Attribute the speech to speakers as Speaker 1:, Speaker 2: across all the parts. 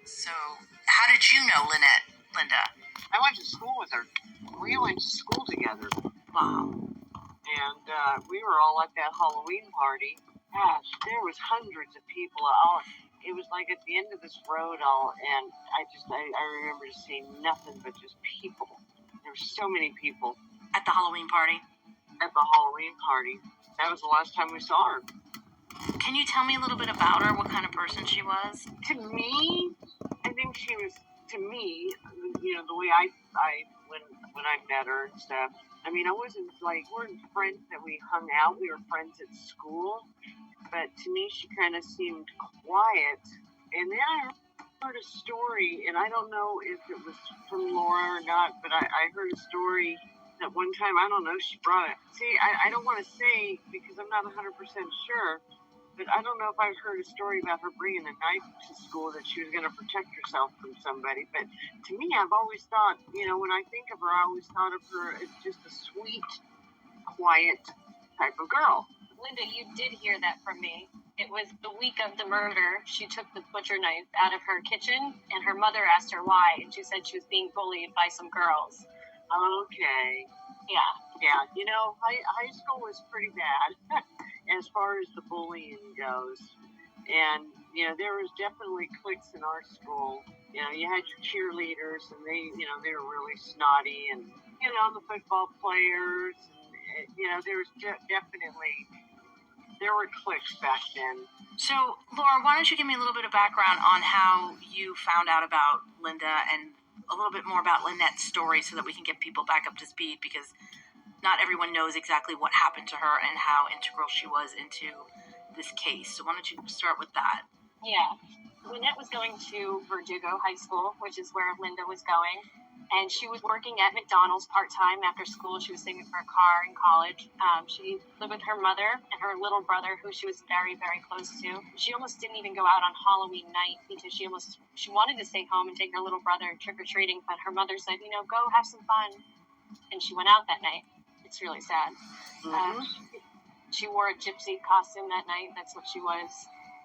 Speaker 1: So, how did you know Lynette, Linda?
Speaker 2: I went to school with her. We went to school together.
Speaker 1: Wow.
Speaker 2: And we were all at that Halloween party. Gosh, there was hundreds of people. It was like at the end of this road and I remember just seeing nothing but just people. There were so many people.
Speaker 1: At the Halloween party?
Speaker 2: At the Halloween party. That was the last time we saw her.
Speaker 1: Can you tell me a little bit about her, what kind of person she was?
Speaker 2: To me, I think she was, the way I when I met her and stuff, I mean, I wasn't like, we weren't friends that we hung out. We were friends at school. But to me, she kind of seemed quiet. And then I heard a story, and I don't know if it was from Laura or not, but I heard a story that one time, I don't know, she brought it. See, I don't want to say, because I'm not 100% sure, but I don't know if I've heard a story about her bringing a knife to school that she was going to protect herself from somebody. But to me, I've always thought, when I think of her, I always thought of her as just a sweet, quiet type of girl.
Speaker 3: Linda, you did hear that from me. It was the week of the murder. She took the butcher knife out of her kitchen, and her mother asked her why, and she said she was being bullied by some girls.
Speaker 2: Okay.
Speaker 3: Yeah.
Speaker 2: Yeah, high school was pretty bad as far as the bullying goes. And, there was definitely cliques in our school. You had your cheerleaders, and they were really snotty, and, the football players, and, there was definitely, there were cliques back then.
Speaker 1: So, Laura, why don't you give me a little bit of background on how you found out about Linda and a little bit more about Lynette's story so that we can get people back up to speed, because not everyone knows exactly what happened to her and how integral she was into this case. So why don't you start with that?
Speaker 3: Yeah. Lynette was going to Verdugo High School, which is where Linda was going. And she was working at McDonald's part-time after school. She was saving for a car in college. She lived with her mother and her little brother, who she was very, very close to. She almost didn't even go out on Halloween night because she wanted to stay home and take her little brother trick-or-treating. But her mother said, go have some fun. And she went out that night. It's really sad.
Speaker 2: Mm-hmm.
Speaker 3: She wore a gypsy costume that night. That's what she was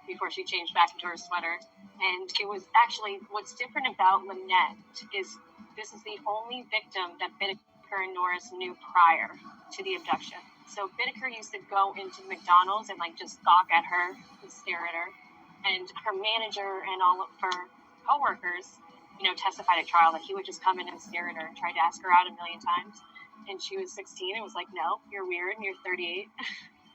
Speaker 3: before she changed back into her sweater. And it was actually, what's different about Lynette is this is the only victim that Bittaker and Norris knew prior to the abduction. So Bittaker used to go into McDonald's and just gawk at her and stare at her. And her manager and all of her coworkers, testified at trial that he would just come in and stare at her and try to ask her out a million times. And she was 16 and was like, no, you're weird and you're 38.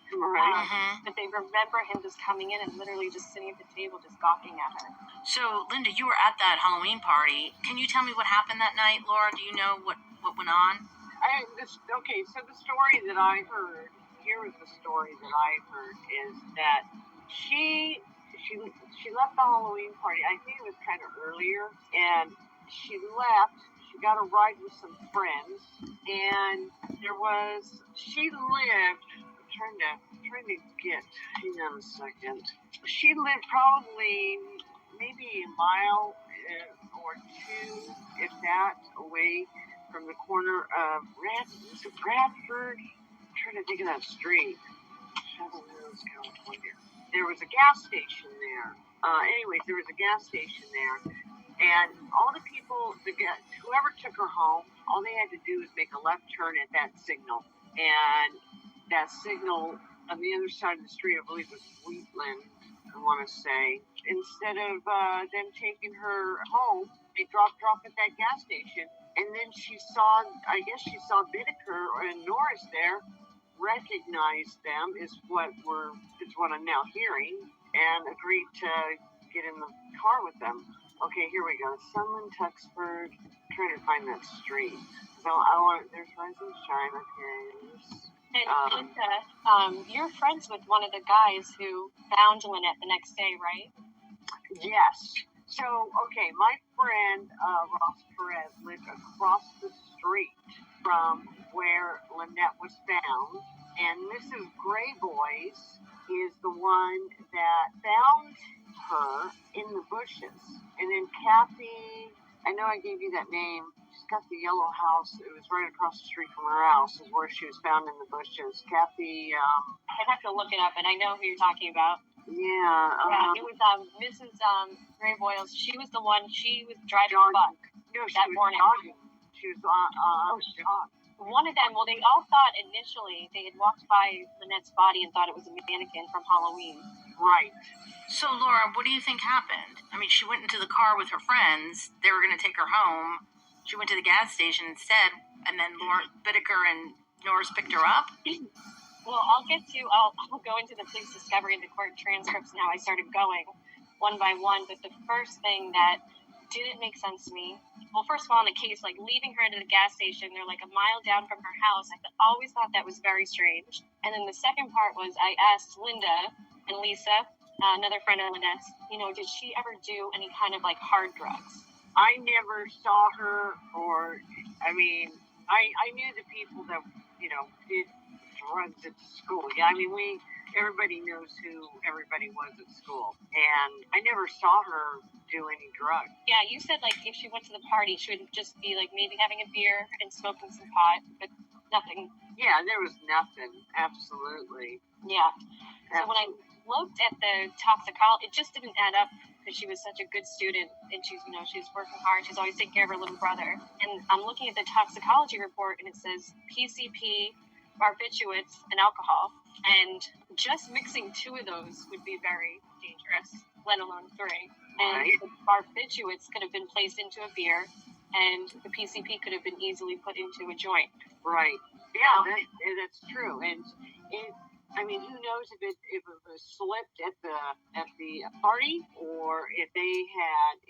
Speaker 2: Right.
Speaker 3: But they remember him just coming in and literally just sitting at the table, just gawking at her.
Speaker 1: So, Linda, you were at that Halloween party. Can you tell me what happened that night, Laura? Do you know what went on?
Speaker 2: So the story that I heard, here was the story that I heard, is that she left the Halloween party. I think it was kind of earlier, and she left. She got a ride with some friends, and she lived. Trying to get, hang on a second. She lived probably maybe a mile or two, if that, away from the corner of Bradford. I'm trying to think of that street. Chevron Hills, California. There was a gas station there. Anyways, there was a gas station there. And all the people, whoever took her home, all they had to do was make a left turn at that signal. And that signal on the other side of the street, I believe was Wheatland, I want to say. Instead of them taking her home, they dropped her off at that gas station. And then she saw Bittaker and Norris there, recognized them is what I'm now hearing, and agreed to get in the car with them. Okay, here we go. Sunland, Tuxford. I'm trying to find that street. So there's Rise and Shine. Okay.
Speaker 3: And Linda, you're friends with one of the guys who found Lynette the next day, right?
Speaker 2: Yes. So, okay, my friend Ross Perez lived across the street from where Lynette was found, and Mrs. Gray Boys is the one that found her in the bushes. And then Kathy, I know I gave you that name. She's got the yellow house. It was right across the street from her house is where she was found in the bushes. Kathy,
Speaker 3: I'd have to look it up, and I know who you're talking about. Yeah, it was Mrs. Gray Boyles. She was the one. She was driving the bus that morning.
Speaker 2: She was on the dog.
Speaker 3: One of them, well, they all thought initially they had walked by Lynette's body and thought it was a mannequin from Halloween.
Speaker 2: Right.
Speaker 1: So, Laura, what do you think happened? I mean, she went into the car with her friends. They were going to take her home. She went to the gas station instead, and then Laura Bittaker and Norris picked her up.
Speaker 3: Well, I'll go into the police discovery and the court transcripts and how I started going one by one. But the first thing that didn't make sense to me, well, first of all, in the case, like leaving her into the gas station, they're like a mile down from her house. I always thought that was very strange. And then the second part was I asked Linda and Lisa, another friend of Lynette's, did she ever do any kind of like hard drugs?
Speaker 2: I never saw her, I knew the people that, did drugs at school. Yeah, I mean, everybody knows who everybody was at school. And I never saw her do any drugs.
Speaker 3: Yeah, you said like if she went to the party, she would just be like maybe having a beer and smoking some pot, but nothing.
Speaker 2: Yeah, there was nothing. Absolutely.
Speaker 3: Yeah. So when I looked at the toxicology, it just didn't add up because she was such a good student and she's working hard. She's always taking care of her little brother. And I'm looking at the toxicology report and it says PCP, barbiturates, and alcohol. And just mixing 2 of those would be very dangerous, let alone 3. And the barbiturates could have been placed into a beer, and the PCP could have been easily put into a joint.
Speaker 2: Right. Yeah, that's true. And who knows if it was slipped at the party or if they had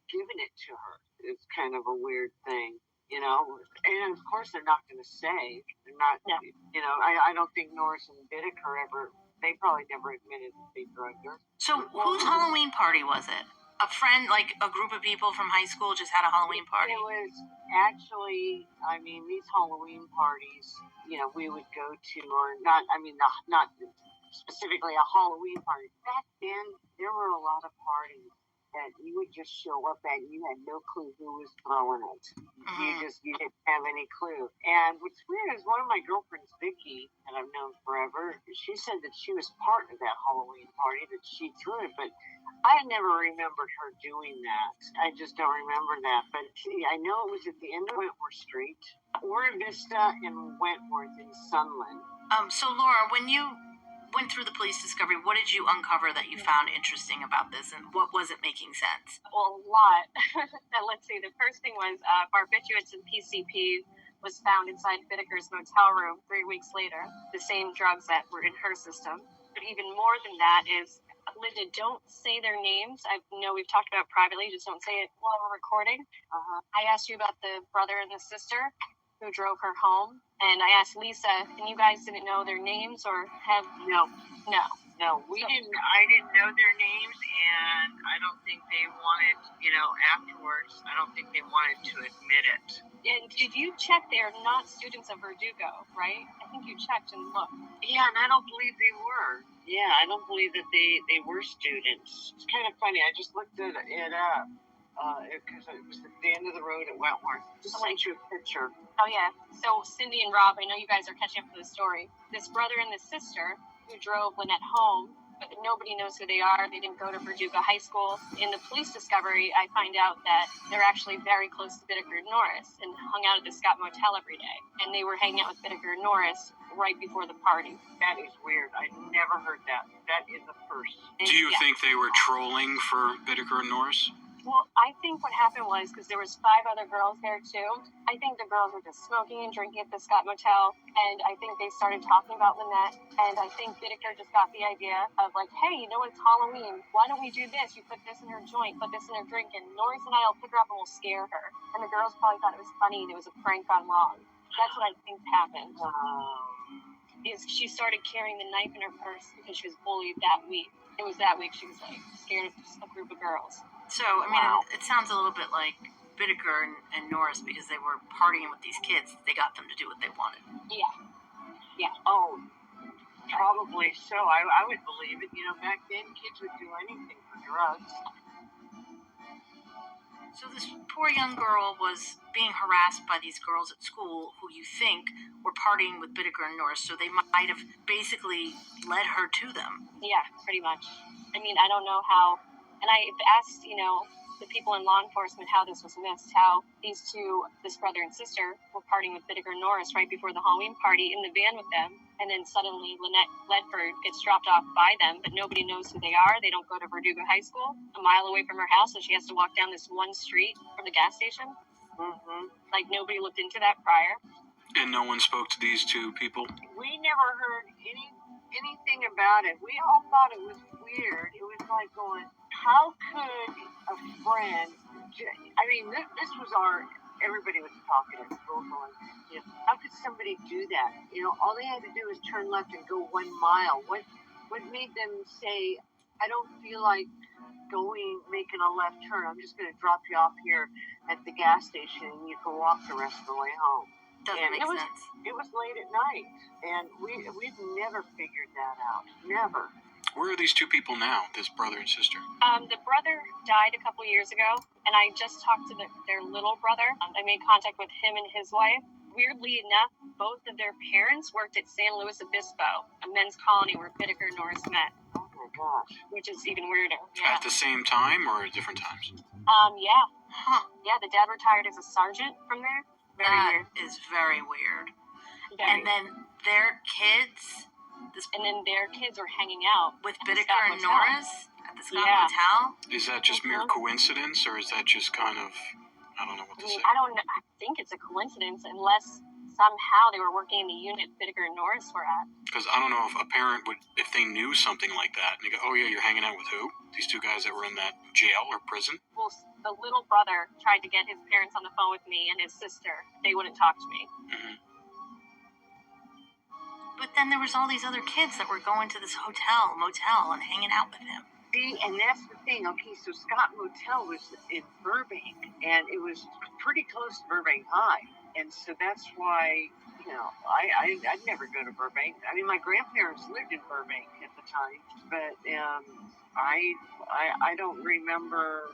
Speaker 2: given it to her. It's kind of a weird thing. And of course they're not going to say. They're not. Yeah. I don't think Norris and Bittaker they probably never admitted that they drugged her.
Speaker 1: So whose Halloween party was it? A friend, like a group of people from high school just had a Halloween party?
Speaker 2: It was actually, these Halloween parties, we would go to, or not specifically a Halloween party. Back then, there were a lot of parties that you would just show up at and you had no clue who was throwing it. Mm-hmm. You didn't have any clue. And what's weird is one of my girlfriends, Vicky, that I've known forever, she said that she was part of that Halloween party, that she threw it, but I never remembered her doing that. I just don't remember that. But I know it was at the end of Wentworth Street, Ora Vista, and Wentworth in Sunland.
Speaker 1: So Laura, when you went through the police discovery, what did you uncover that you found interesting about this, and what wasn't making sense?
Speaker 3: Well, a lot. Let's see. The first thing was barbiturates and PCP was found inside Bittaker's motel room 3 weeks later, the same drugs that were in her system. But even more than that is, Linda, don't say their names. I know we've talked about privately, just don't say it while we're recording. I asked you about the brother and the sister who drove her home, and I asked Lisa, and you guys didn't know their names or have...
Speaker 2: No, I didn't know their names, and I don't think they wanted, afterwards, I don't think they wanted to admit it.
Speaker 3: And did you check they're not students of Verdugo, right? I think you checked and looked.
Speaker 2: Yeah, and I don't believe they were. Yeah, I don't believe that they were students. It's kind of funny. I just looked it up. Because it was at the end of the road at Wentworth. Just sent you a picture.
Speaker 3: Oh, yeah. So Cindy and Rob, I know you guys are catching up to the story. This brother and this sister who drove Lynette home, but nobody knows who they are. They didn't go to Verdugo High School. In the police discovery, I find out that they're actually very close to Bittaker and Norris and hung out at the Scott Motel every day. And they were hanging out with Bittaker and Norris right before the party.
Speaker 2: That is weird. I never heard that. That is a first.
Speaker 4: Do you think they were trolling for Bittaker and Norris?
Speaker 3: Well, I think what happened was, because there was 5 other girls there too, I think the girls were just smoking and drinking at the Scott Motel, and I think they started talking about Lynette, and I think Bittaker just got the idea of like, hey, it's Halloween, why don't we do this? You put this in her joint, put this in her drink, and Norris and I will pick her up and we'll scare her. And the girls probably thought it was funny and it was a prank gone wrong. That's what I think happened. Is she started carrying the knife in her purse because she was bullied that week. It was that week she was like scared of a group of girls.
Speaker 1: So, I mean, it sounds a little bit like Bittaker and Norris, because they were partying with these kids, they got them to do what they wanted.
Speaker 3: Yeah.
Speaker 2: Oh, probably so. I would believe it. Back then, kids would do anything for drugs.
Speaker 1: So this poor young girl was being harassed by these girls at school who you think were partying with Bittaker and Norris, so they might have basically led her to them.
Speaker 3: Yeah, pretty much. I mean, I don't know how, and I've asked, the people in law enforcement how this was missed, how these two, this brother and sister, were partying with Bittaker and Norris right before the Halloween party in the van with them, and then suddenly Lynette Ledford gets dropped off by them, but nobody knows who they are. They don't go to Verdugo High School, a mile away from her house, so she has to walk down this one street from the gas station.
Speaker 2: Mm-hmm.
Speaker 3: Like, nobody looked into that prior.
Speaker 4: And no one spoke to these two people?
Speaker 2: We never heard anything about it. We all thought it was weird. It was like going, how could a friend, I mean, this was everybody was talking at school going, how could somebody do that? All they had to do was turn left and go 1 mile. What made them say, I don't feel like making a left turn. I'm just going to drop you off here at the gas station and you can walk the rest of the way home.
Speaker 1: Doesn't make sense.
Speaker 2: It was late at night, and we've never figured that out. Never.
Speaker 4: Where are these two people now, this brother and sister?
Speaker 3: The brother died a couple years ago, and I just talked to their little brother. I made contact with him and his wife. Weirdly enough, both of their parents worked at San Luis Obispo, a men's colony where Bittaker and Norris met.
Speaker 2: Oh my gosh.
Speaker 3: Which is even weirder. Yeah.
Speaker 4: At the same time or at different times?
Speaker 3: Yeah.
Speaker 1: Huh.
Speaker 3: Yeah, the dad retired as a sergeant from there. Very weird.
Speaker 1: Is very weird.
Speaker 3: Very.
Speaker 1: And then their kids,
Speaker 3: their kids were hanging out
Speaker 1: with Bittaker and Norris at the Scott Motel.
Speaker 4: Is that just mere coincidence, or is that just kind of, I don't know what to say.
Speaker 3: I don't know. I think it's a coincidence, unless somehow they were working in the unit Bittaker and Norris were at.
Speaker 4: Because I don't know if a parent would, if they knew something like that, and they go, oh yeah, you're hanging out with who? These two guys that were in that jail or prison?
Speaker 3: Well, the little brother tried to get his parents on the phone with me and his sister. They wouldn't talk to me.
Speaker 4: Mm-hmm.
Speaker 1: But then there was all these other kids that were going to this motel, and hanging out with him.
Speaker 2: See, and that's the thing. Okay, so Scott Motel was in Burbank, and it was pretty close to Burbank High. And so that's why, I'd never go to Burbank. I mean, my grandparents lived in Burbank at the time, but I don't remember,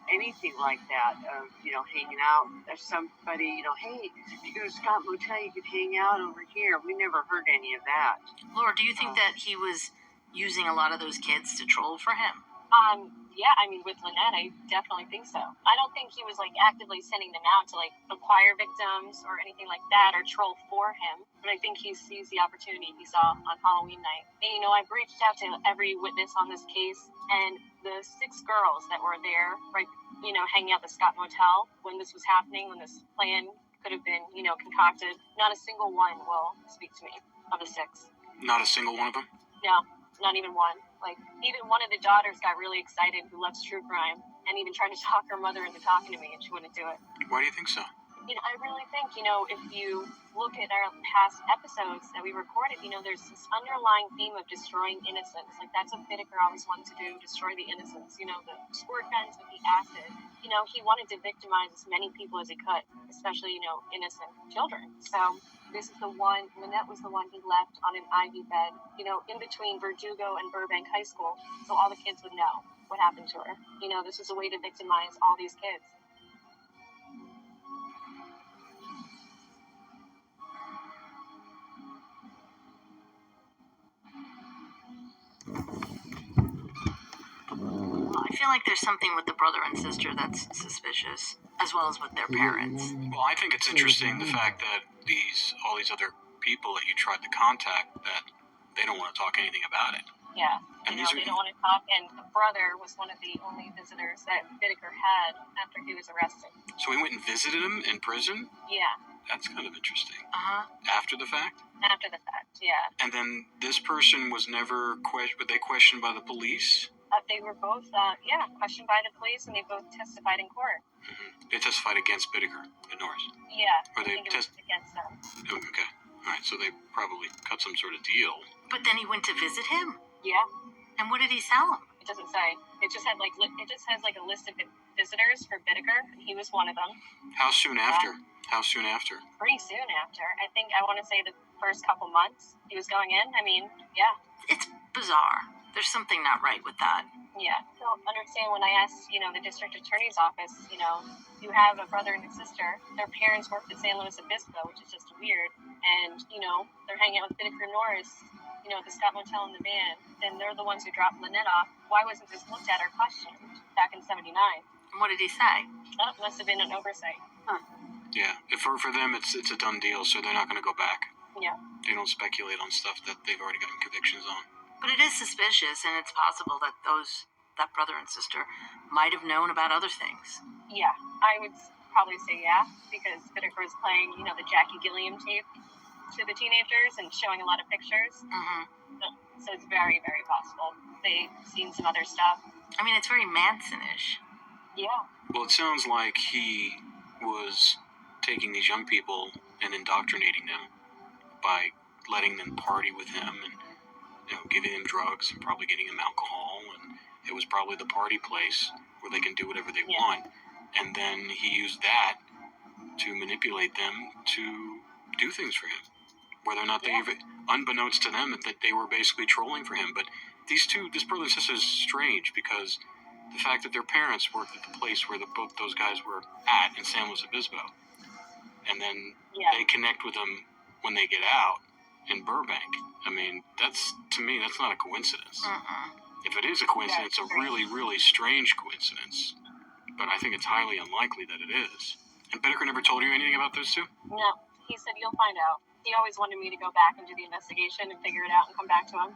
Speaker 2: anything like that of, hanging out. If somebody, hey, if you go to Scott Motel, you could hang out over here. We never heard any of that.
Speaker 1: Laura, do you think that he was using a lot of those kids to troll for him?
Speaker 3: Yeah, I mean, with Lynette, I definitely think so. I don't think he was, actively sending them out to, acquire victims or anything like that or troll for him. But I think he sees the opportunity he saw on Halloween night. And, I've reached out to every witness on this case, and the 6 girls that were there, right, hanging out at the Scott Motel when this was happening, when this plan could have been, concocted, not a single one will speak to me of the 6.
Speaker 4: Not a single one of them?
Speaker 3: No, not even one. Even one of the daughters got really excited, who loves true crime, and even tried to talk her mother into talking to me, and she wouldn't do it.
Speaker 4: Why do you think so?
Speaker 3: I really think, if you look at our past episodes that we recorded, there's this underlying theme of destroying innocence. That's what Bittaker always wanted to do, destroy the innocence. The squirt guns with the acid. He wanted to victimize as many people as he could, especially, innocent children. So this is the one, Lynette was the one he left on an ivy bed, in between Verdugo and Burbank High School, so all the kids would know what happened to her. This was a way to victimize all these kids.
Speaker 1: I feel like there's something with the brother and sister that's suspicious, as well as with their parents.
Speaker 4: Well, I think it's interesting the fact that all these other people that you tried to contact, that they don't want to talk anything about it.
Speaker 3: Yeah,
Speaker 4: And
Speaker 3: they don't want to talk, and the brother was one of the only visitors that Bittaker had after he was arrested.
Speaker 4: So we went and visited him in prison?
Speaker 3: Yeah.
Speaker 4: That's kind of interesting.
Speaker 1: Uh-huh.
Speaker 4: After the fact?
Speaker 3: After the fact, yeah.
Speaker 4: And then this person was never were they questioned by the police?
Speaker 3: They were both, questioned by the police, and they both testified in court.
Speaker 4: Mm-hmm. They testified against Bittaker and Norris?
Speaker 3: Yeah,
Speaker 4: Or they
Speaker 3: it was against them.
Speaker 4: Oh, okay. All right, so they probably cut some sort of deal.
Speaker 1: But then he went to visit him?
Speaker 3: Yeah.
Speaker 1: And what did he sell him?
Speaker 3: It doesn't say. It just had, it just has, a list of visitors for Bittaker, and he was one of them.
Speaker 4: How soon after? How soon after?
Speaker 3: Pretty soon after. I think, I want to say the first couple months he was going in. I mean, yeah.
Speaker 1: It's bizarre. There's something not right with that.
Speaker 3: Yeah. So understand when I asked, the district attorney's office, you have a brother and a sister. Their parents worked at San Luis Obispo, which is just weird. And, they're hanging out with Bittaker Norris, at the Scott Motel in the van. And they're the ones who dropped Lynette off. Why wasn't this looked at or questioned back in 79?
Speaker 1: And what did he say?
Speaker 3: Oh, it must have been an oversight. Huh.
Speaker 4: Yeah, for them, it's a done deal, so they're not going to go back.
Speaker 3: Yeah.
Speaker 4: They don't speculate on stuff that they've already gotten convictions on.
Speaker 1: But it is suspicious, and it's possible that that brother and sister might have known about other things.
Speaker 3: Yeah, I would probably say yeah, because Bittaker was playing, the Jackie Gilliam tape to the teenagers and showing a lot of pictures.
Speaker 1: Mm-hmm.
Speaker 3: So it's very, very possible they've seen some other stuff.
Speaker 1: I mean, it's very Manson-ish.
Speaker 3: Yeah.
Speaker 4: Well, it sounds like he was taking these young people and indoctrinating them by letting them party with him and giving them drugs and probably getting them alcohol, and it was probably the party place where they can do whatever they want, and then he used that to manipulate them to do things for him, whether or not they even, unbeknownst to them, that they were basically trolling for him. But this brother and sister is strange because the fact that their parents worked at the place where both those guys were at in San Luis Obispo, and then they connect with them when they get out in Burbank. I mean, to me, that's not a coincidence. If it is a coincidence, it's a really, really strange coincidence. But I think it's highly unlikely that it is. And Bittaker never told you anything about those two?
Speaker 3: No. He said, you'll find out. He always wanted me to go back and do the investigation and figure it out and come back to him.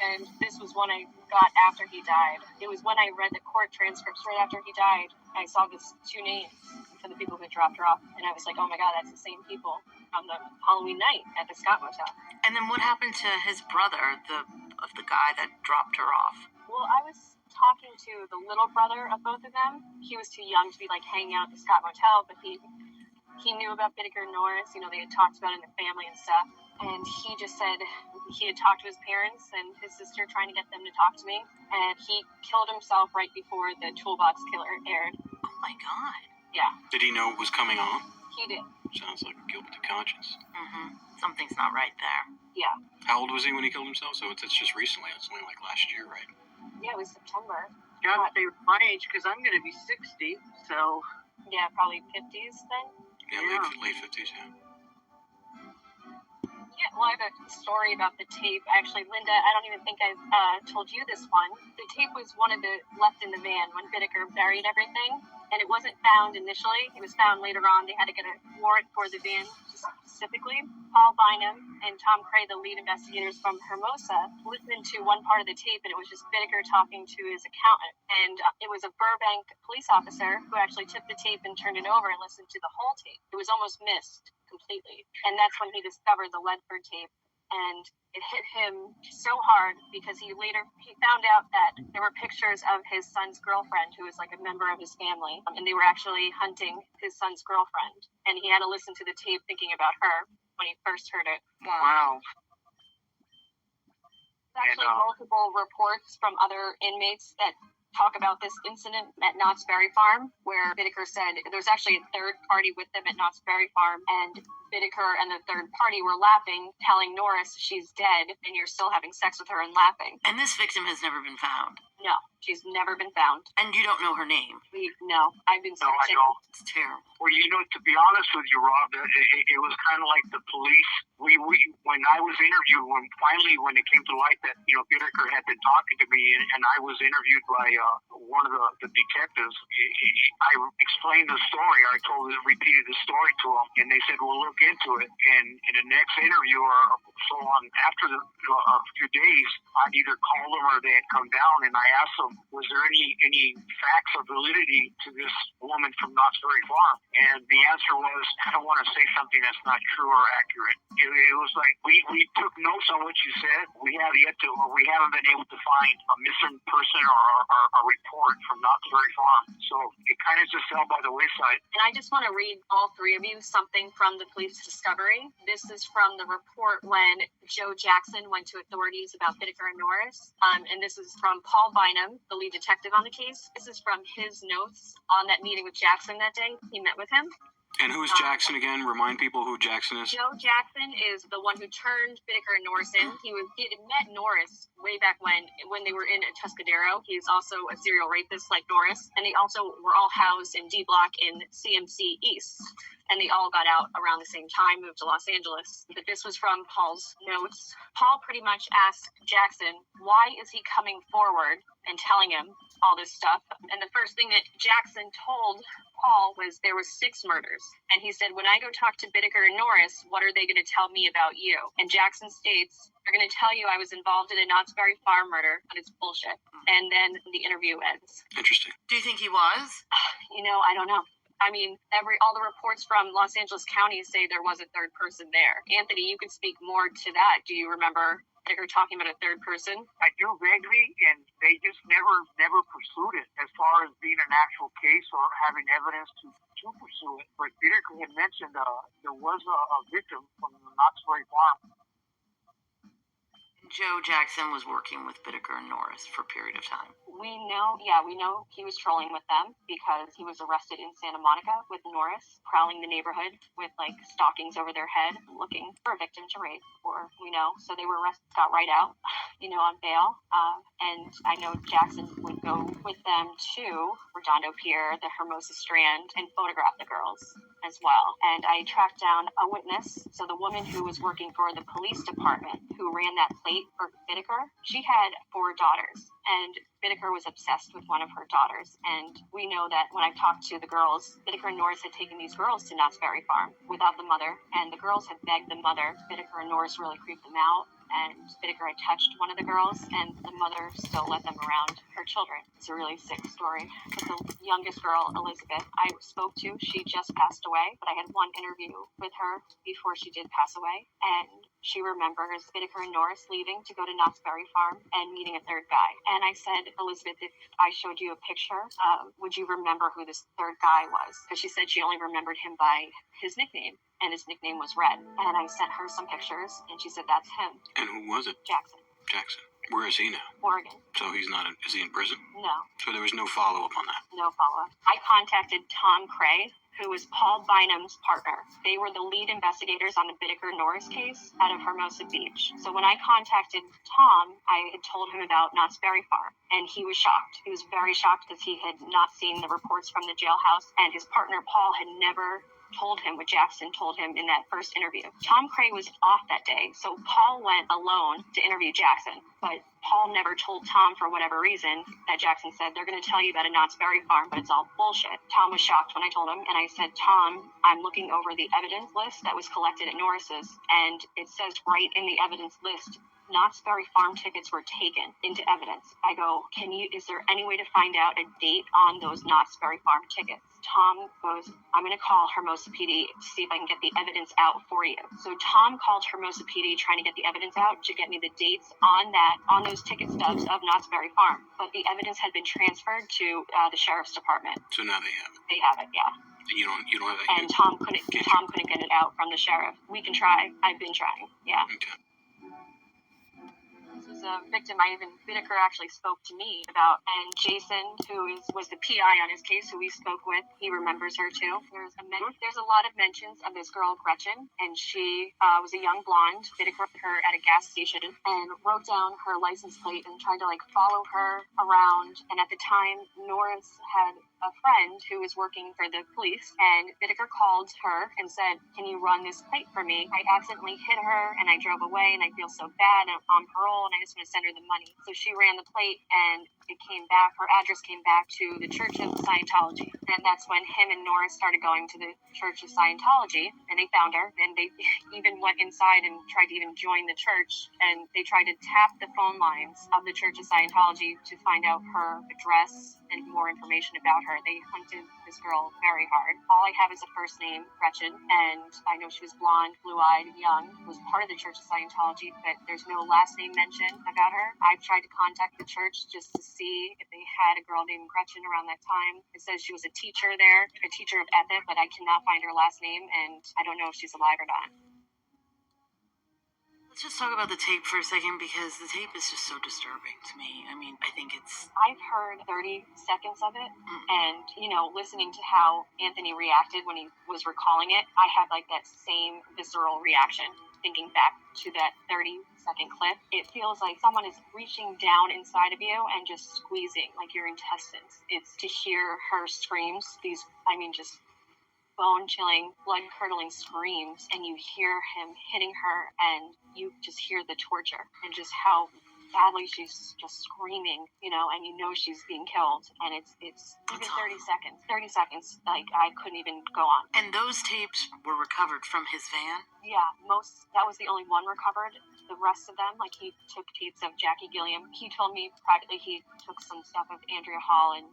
Speaker 3: And this was one I got after he died. It was when I read the court transcripts right after he died. I saw these two names for the people who dropped her off. And I was like, oh my God, that's the same people from the Halloween night at the Scott Motel.
Speaker 1: And then what happened to his brother, the guy that dropped her off?
Speaker 3: Well, I was talking to the little brother of both of them. He was too young to be hanging out at the Scott Motel, but he knew about Bittaker Norris. They had talked about it in the family and stuff. And he just said he had talked to his parents and his sister trying to get them to talk to me. And he killed himself right before the Toolbox killer aired.
Speaker 1: Oh my God.
Speaker 3: Yeah.
Speaker 4: Did he know it was coming on?
Speaker 3: He did.
Speaker 4: Sounds like a guilty conscience.
Speaker 1: Something's not right there.
Speaker 3: Yeah.
Speaker 4: How old was he when he killed himself? So it's just recently. It's only last year, right?
Speaker 3: Yeah, it was September.
Speaker 2: God, they were my age because I'm going to be 60, so...
Speaker 3: Yeah, probably 50s then.
Speaker 4: Yeah, late 50s, yeah.
Speaker 3: Yeah, well, I have a story about the tape. Actually, Linda, I don't even think I've told you this one. The tape was one of the left in the van when Bittaker buried everything, and it wasn't found initially. It was found later on. They had to get a warrant for the van specifically. Paul Bynum and Tom Cray, the lead investigators from Hermosa, listened to one part of the tape, and it was just Bittaker talking to his accountant. And it was a Burbank police officer who actually took the tape and turned it over and listened to the whole tape. It was almost missed completely. And that's when he discovered the Ledford tape. And it hit him so hard because he found out that there were pictures of his son's girlfriend who was a member of his family. And they were actually hunting his son's girlfriend. And he had to listen to the tape thinking about her when he first heard it.
Speaker 2: Wow.
Speaker 3: There's actually multiple reports from other inmates that talk about this incident at Knott's Berry Farm, where Bittaker said there was actually a third party with them at Knott's Berry Farm, and Bittaker and the third party were laughing, telling Norris she's dead, and you're still having sex with her and laughing.
Speaker 1: And this victim has never been found.
Speaker 3: No, she's never been found.
Speaker 1: And you don't know her name.
Speaker 3: No, I've been searching.
Speaker 2: No, I don't.
Speaker 1: It's terrible.
Speaker 5: Well, to be honest with you, Rob, it was kind of like the police. We when I was interviewed, when it came to light that Bittaker had been talking to me, and I was interviewed by one of the detectives, I explained the story. I repeated the story to them, and they said, "We'll look into it." And in the next interview or so on, after a few days, I'd either call them or they had come down, and I asked them, "Was there any facts or validity to this woman from Knott's Berry Farm?" And the answer was, "I don't want to say something that's not true or accurate." It was like we took notes on what you said. We haven't been able to find a missing person or a report from Knott's Berry Farm. So it kind of just fell by the wayside.
Speaker 3: And I just want to read all three of you something from the police discovery. This is from the report when Joe Jackson went to authorities about Bittaker and Norris. And this is from Paul Bynum, the lead detective on the case. This is from his notes on that meeting with Jackson that day. He met with him.
Speaker 4: And who's Jackson again? Remind people who Jackson is.
Speaker 3: Joe Jackson is the one who turned Bittaker and Norris in. He had met Norris way back when they were in Tuscadero. He's also a serial rapist like Norris. And they also were all housed in D Block in CMC East. And they all got out around the same time, moved to Los Angeles. But this was from Paul's notes. Paul pretty much asked Jackson, why is he coming forward and telling him all this stuff? And the first thing that Jackson told Paul was there were 6 murders. And he said, when I go talk to Bittaker and Norris, what are they going to tell me about you? And Jackson states, they're going to tell you I was involved in a Knott's Berry Farm murder, but it's bullshit. And then the interview ends.
Speaker 4: Interesting.
Speaker 1: Do you think he was?
Speaker 3: I don't know. I mean, all the reports from Los Angeles County say there was a third person there. Anthony, you could speak more to that. Do you remember Bittaker talking about a third person?
Speaker 5: I do vaguely, and they just never pursued it as far as being an actual case or having evidence to pursue it. But Bittaker had mentioned there was a victim from the Knott's Berry Farm.
Speaker 1: Joe Jackson was working with Bittaker and Norris for a period of time.
Speaker 3: We know he was trolling with them because he was arrested in Santa Monica with Norris, prowling the neighborhood with stockings over their head, looking for a victim to rape, so they were arrested, got right out, on bail. And I know Jackson would go with them to Redondo Pier, the Hermosa Strand, and photograph the girls as well. And I tracked down a witness. So the woman who was working for the police department who ran that plate for Bittaker, she had 4 daughters, and Bittaker was obsessed with one of her daughters. And we know that when I talked to the girls, Bittaker and Norris had taken these girls to Knott's Berry Farm without the mother, and the girls had begged the mother. Bittaker and Norris really creeped them out, and Bittaker had touched one of the girls, and the mother still let them around her children. It's a really sick story. But the youngest girl, Elizabeth, I spoke to, she just passed away, but I had one interview with her before she did pass away, and she remembers Bittaker and Norris leaving to go to Knott's Berry Farm and meeting a third guy. And I said, Elizabeth, if I showed you a picture, would you remember who this third guy was? Because she said she only remembered him by his nickname, and his nickname was Red. And I sent her some pictures, and she said, that's him.
Speaker 4: And who was it?
Speaker 3: Jackson.
Speaker 4: Where is he now?
Speaker 3: Oregon.
Speaker 4: So he's not, is he in prison?
Speaker 3: No.
Speaker 4: So there was no follow-up on that?
Speaker 3: No follow-up. I contacted Tom Cray, who was Paul Bynum's partner. They were the lead investigators on the Bittaker-Norris case out of Hermosa Beach. So when I contacted Tom, I had told him about Knott's Berry Farm, and he was shocked. He was very shocked because he had not seen the reports from the jailhouse, and his partner Paul had never told him what Jackson told him in that first interview. Tom Cray was off that day, so Paul went alone to interview Jackson, but Paul never told Tom for whatever reason that Jackson said, they're going to tell you about a Knott's Berry Farm, but it's all bullshit. Tom was shocked when I told him, and I said, Tom, I'm looking over the evidence list that was collected at Norris's, and it says right in the evidence list, Knott's Berry Farm tickets were taken into evidence. I go, is there any way to find out a date on those Knott's Berry Farm tickets? Tom goes, I'm going to call Hermosa PD to see if I can get the evidence out for you. So Tom called Hermosa PD trying to get the evidence out to get me the dates on those ticket stubs of Knott's Berry Farm. But the evidence had been transferred to the sheriff's department.
Speaker 4: So now they have it.
Speaker 3: They have it, yeah.
Speaker 4: And you don't have it.
Speaker 3: And Tom couldn't get it out from the sheriff. We can try. I've been trying, yeah.
Speaker 4: Okay.
Speaker 3: This was a victim Bittaker actually spoke to me about, and Jason, who was the PI on his case, who we spoke with, he remembers her too. There's a lot of mentions of this girl, Gretchen, and she was a young blonde. Bittaker met her at a gas station and wrote down her license plate and tried to follow her around. And at the time, Norris had a friend who was working for the police, and Bittaker called her and said, can you run this plate for me? I accidentally hit her and I drove away and I feel so bad, and I'm on parole and I just want to send her the money. So she ran the plate and it came back, her address came back to the Church of Scientology. And that's when him and Norris started going to the Church of Scientology, and they found her, and they even went inside and tried to even join the church, and they tried to tap the phone lines of the Church of Scientology to find out her address and more information about her. They hunted this girl very hard. All I have is a first name, Gretchen, and I know she was blonde, blue-eyed, young, was part of the Church of Scientology, but there's no last name mentioned about her. I've tried to contact the church just to see if they had a girl named Gretchen around that time. It says she was a teacher there, a teacher of ethics, but I cannot find her last name, and I don't know if she's alive or not.
Speaker 1: Let's just talk about the tape for a second, because the tape is just so disturbing to me. I mean, I think it's...
Speaker 3: I've heard 30 seconds of it, and, listening to how Anthony reacted when he was recalling it, I had like that same visceral reaction. Thinking back to that 30-second clip, it feels like someone is reaching down inside of you and just squeezing like your intestines. It's to hear her screams, just bone-chilling, blood-curdling screams, and you hear him hitting her, and you just hear the torture and just how badly she's just screaming, and she's being killed, and it's even 30 seconds. 30 seconds, like, I couldn't even go on.
Speaker 1: And those tapes were recovered from his van?
Speaker 3: Yeah, that was the only one recovered. The rest of them, like, he took tapes of Jackie Gilliam. He told me privately he took some stuff of Andrea Hall and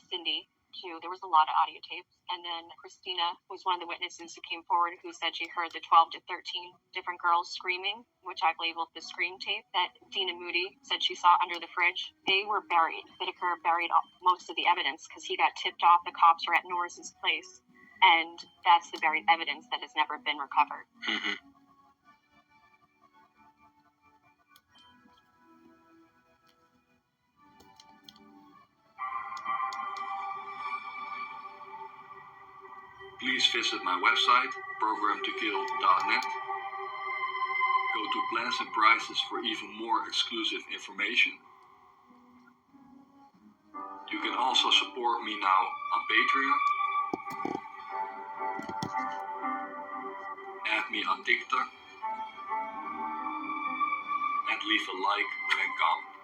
Speaker 3: Cindy, too. There was a lot of audio tapes. And then Christina was one of the witnesses who came forward, who said she heard the 12 to 13 different girls screaming, which I've labeled the scream tape, that Dina Moody said she saw under the fridge. They were buried. Whitaker buried most of the evidence because he got tipped off the cops were at Norris's place. And that's the buried evidence that has never been recovered.
Speaker 4: Mm-hmm.
Speaker 6: Please visit my website, programtokill.net. Go to plans and prices for even more exclusive information. You can also support me now on Patreon. Add me on TikTok. And leave a like and comment.